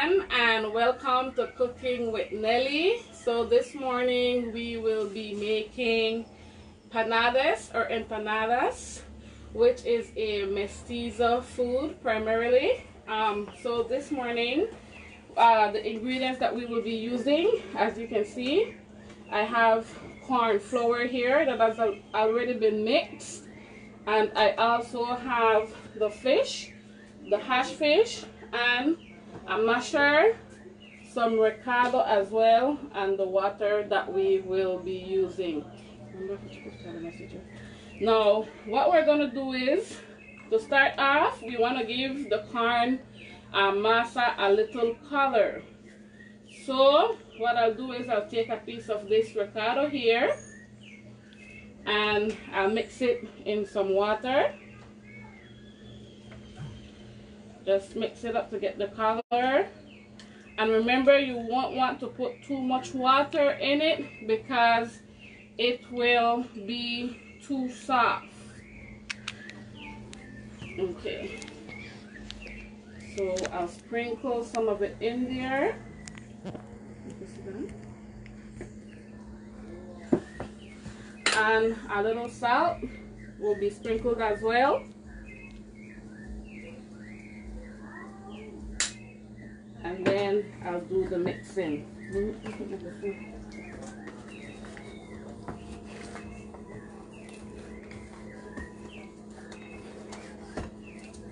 everyone, and welcome to Cooking with Nelly. So this morning we will be making panades or empanadas, which is a mestizo food primarily. So this morning the ingredients that we will be using, as you can see, I have corn flour here that has already been mixed, and I also have the fish, the hash fish, and a masher, some recado as well, and the water that we will be using. Now what we're going to do is, to start off, we want to give the corn masa a little color. So what I'll do is I'll take a piece of this recado here and I'll mix it in some water. Just mix it up to get the color. And remember, you won't want to put too much water in it because it will be too soft. Okay. So I'll sprinkle some of it in there. And a little salt will be sprinkled as well. And then I'll do the mixing.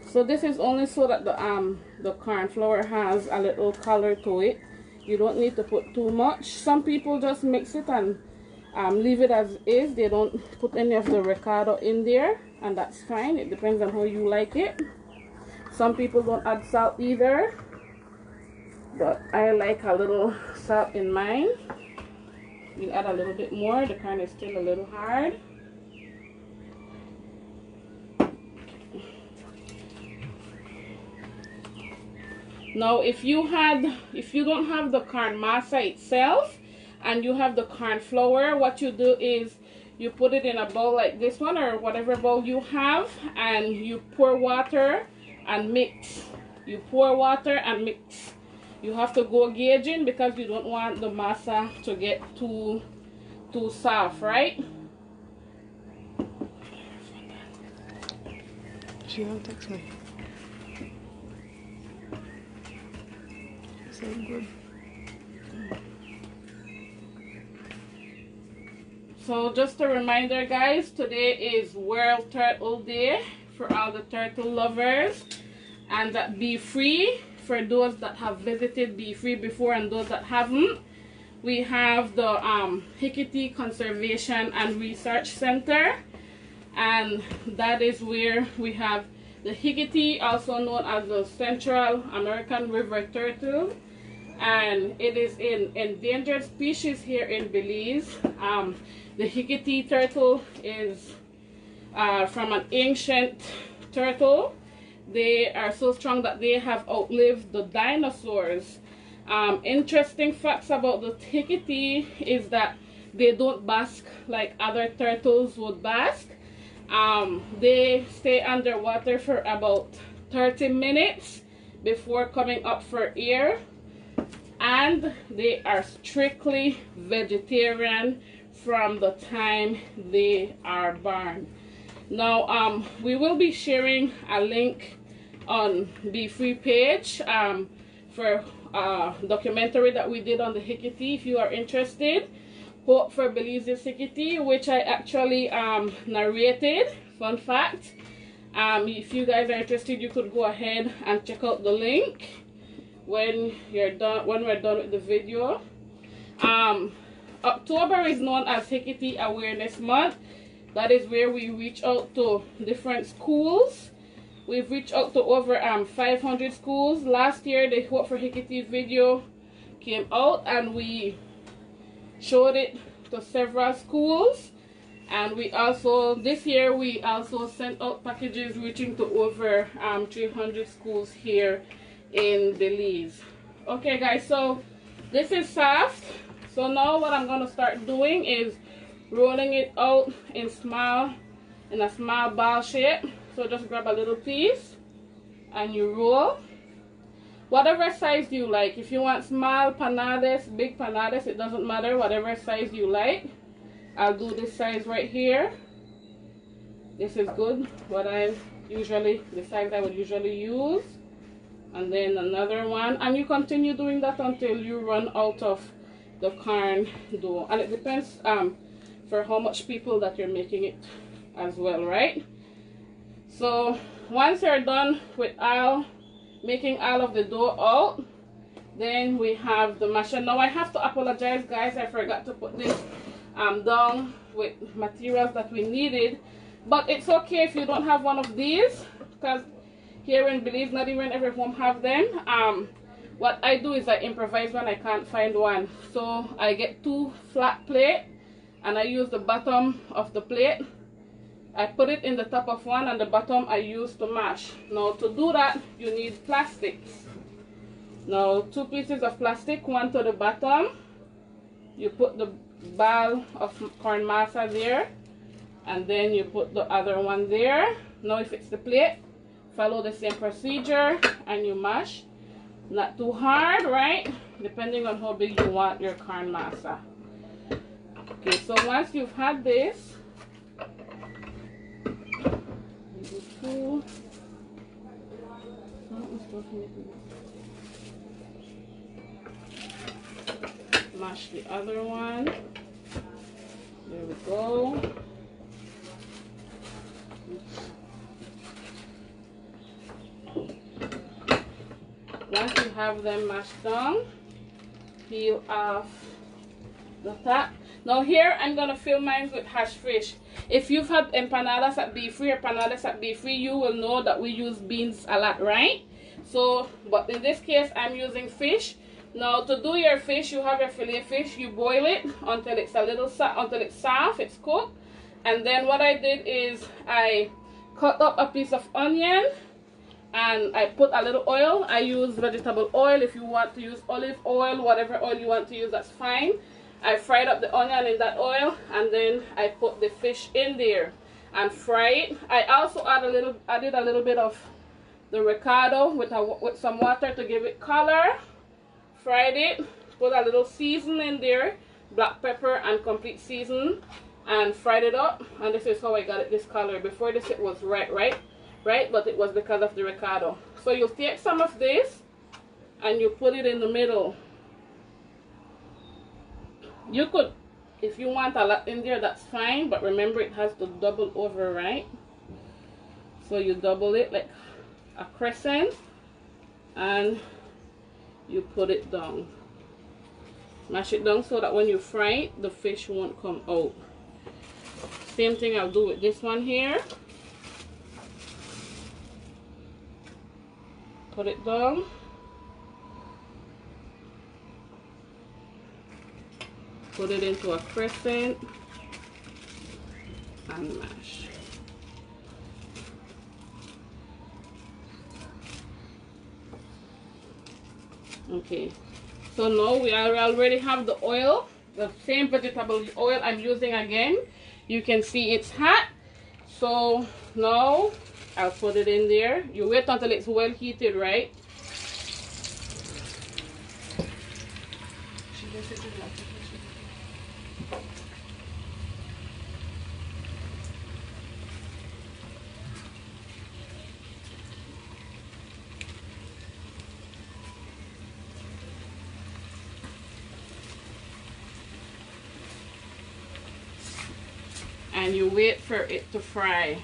So this is only so that the corn flour has a little color to it. You don't need to put too much. Some people just mix it and leave it as is. They don't put any of the recado in there, and that's fine. It depends on how you like it. Some people don't add salt either, but I like a little salt in mine. You add a little bit more. The corn is still a little hard. Now if you don't have the corn masa itself and you have the corn flour, what you do is you put it in a bowl like this one or whatever bowl you have, and you pour water and mix. You pour water and mix. You have to go gauging because you don't want the masa to get too soft, right? She don't text me. So good. So just a reminder, guys, today is World Turtle Day for all the turtle lovers, and that BFREE, for those that have visited BFREE before and those that haven't, we have the Hickory Conservation and Research Center, and that is where we have the Hickory, also known as the Central American River Turtle, and it is an endangered species here in Belize. The Hickory turtle is from an ancient turtle. They are so strong that they have outlived the dinosaurs. Interesting facts about the Hickory is that they don't bask like other turtles would bask. They stay underwater for about 30 minutes before coming up for air, and they are strictly vegetarian from the time they are born. Now we will be sharing a link on BFREE page for a documentary that we did on the Hickory if you are interested. Hope for Belizean Hickory, which I actually narrated. Fun fact. If you guys are interested, you could go ahead and check out the link when we're done with the video. October is known as Hickory Awareness Month. That is where we reach out to different schools. We've reached out to over 500 schools. Last year, the Hope for Hickory video came out and we showed it to several schools. And we also, this year, we also sent out packages reaching to over 300 schools here in Belize. Okay, guys, so this is soft. So now what I'm going to start doing is rolling it out in a small ball shape. So just grab a little piece and you roll. whatever size you like. If you want small panades, big panades, it doesn't matter, whatever size you like. I'll do this size right here. This is good, the size I would usually use. And then another one, and you continue doing that until you run out of the corn dough. And it depends for how much people that you're making it as well, right? So once you're done with making all of the dough out, then we have the masher. Now I have to apologize, guys, I forgot to put this down with materials that we needed, but it's okay if you don't have one of these, because here in Belize, not even every home have them. What I do is I improvise when I can't find one. So I get 2 flat plates, and I use the bottom of the plate. I put it in the top of one, and the bottom I use to mash. Now to do that, you need plastics. Now 2 pieces of plastic, one to the bottom. You put the ball of corn masa there, and then you put the other one there. Now if it's the plate, follow the same procedure and you mash. Not too hard, right? Depending on how big you want your corn masa. Okay, so once you've had this, mash the other one. There we go. Once you have them mashed down, peel off the top. Now here I'm gonna fill mine with hash fish. If you've had empanadas at BFREE or panades at BFREE, you will know that we use beans a lot, right? So, but in this case, I'm using fish. Now to do your fish, you have your fillet fish. You boil it until it's until it's soft, it's cooked. And then what I did is I cut up a piece of onion, and I put a little oil. I use vegetable oil. If you want to use olive oil, whatever oil you want to use, that's fine. I fried up the onion in that oil, and then I put the fish in there and fry it. I also added a little bit of the recado with some water to give it color. Fried it, put a little season in there, black pepper and complete season, and fried it up. And this is how I got it this color. Before this it was right, but it was because of the recado. So you take some of this and you put it in the middle. You could, if you want a lot in there, that's fine, but remember it has to double over, right? So you double it like a crescent and you put it down. Mash it down so that when you fry it, the fish won't come out. Same thing I'll do with this one here. Put it down. Put it into a crescent and mash. Okay, so now we already have the oil, the same vegetable oil I'm using again. You can see it's hot. So now I'll put it in there. You wait until it's well heated, right? And you wait for it to fry.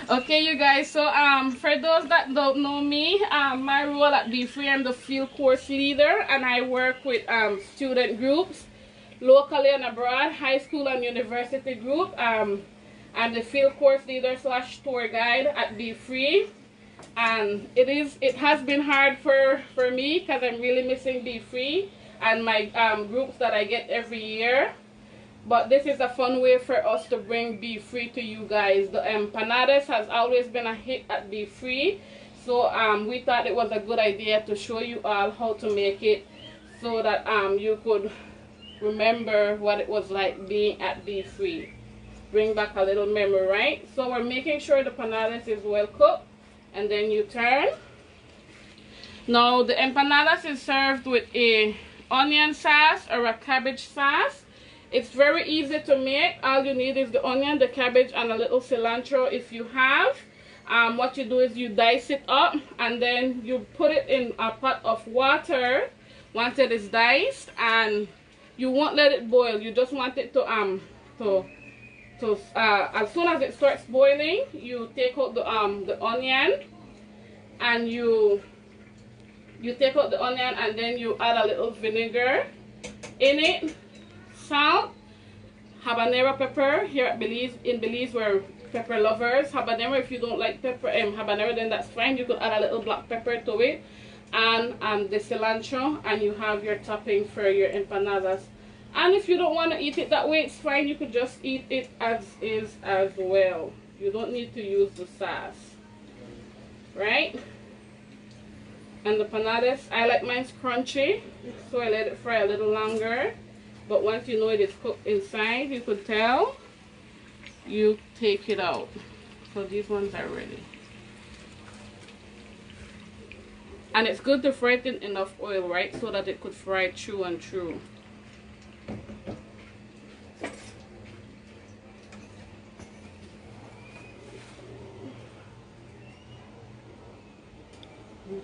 Okay, you guys, so for those that don't know me, my role at BFREE, I'm the field course leader, and I work with student groups locally and abroad, high school and university group. I'm the field course leader / tour guide at BFREE, and it has been hard for me because I'm really missing BFREE and my groups that I get every year. But this is a fun way for us to bring BFREE to you guys. The Panades has always been a hit at BFREE, so we thought it was a good idea to show you all how to make it so that you could remember what it was like being at BFREE. Bring back a little memory, right? So we're making sure the panades is well cooked, and then you turn. Now the empanadas is served with a onion sauce or a cabbage sauce. It's very easy to make. All you need is the onion, the cabbage, and a little cilantro if you have. What you do is you dice it up, and then you put it in a pot of water once it is diced, and you won't let it boil. You just want it to as soon as it starts boiling, you take out the onion, and you take out the onion, and then you add a little vinegar in it, salt, habanero pepper. Here at in Belize we're pepper lovers. Habanero, if you don't like pepper habanero, then that's fine. You could add a little black pepper to it, and the cilantro, and you have your topping for your empanadas. And if you don't want to eat it that way, it's fine. You could just eat it as is as well. You don't need to use the sauce, right? And the panades, I like mine crunchy, so I let it fry a little longer. But once you know it is cooked inside, you could tell, you take it out. So these ones are ready. And it's good to fry it in enough oil, right? So that it could fry through and through.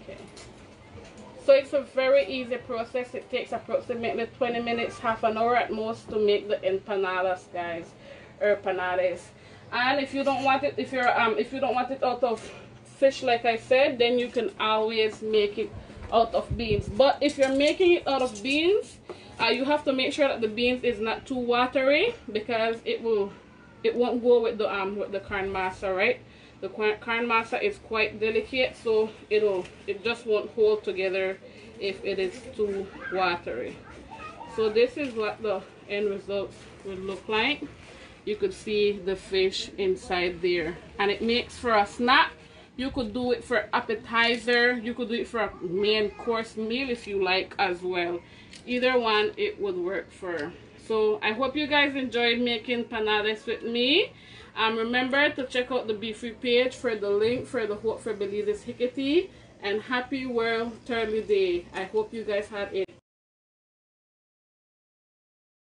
Okay. So it's a very easy process. It takes approximately 20 minutes, half an hour at most, to make the empanadas, guys, or panades. And if you don't want it, if you don't want it out of fish, like I said, then you can always make it out of beans. But if you're making it out of beans, you have to make sure that the beans is not too watery, because it won't go with the corn masa, right? The corn masa is quite delicate, so it just won't hold together if it is too watery. So this is what the end result will look like. You could see the fish inside there, and it makes for a snack. You could do it for appetizer. You could do it for a main course meal if you like as well. Either one, it would work for. So I hope you guys enjoyed making panades with me. Remember to check out the BFREE page for the link for the Hope for Belize's Hickory. And happy World Turtle Day. I hope you guys had a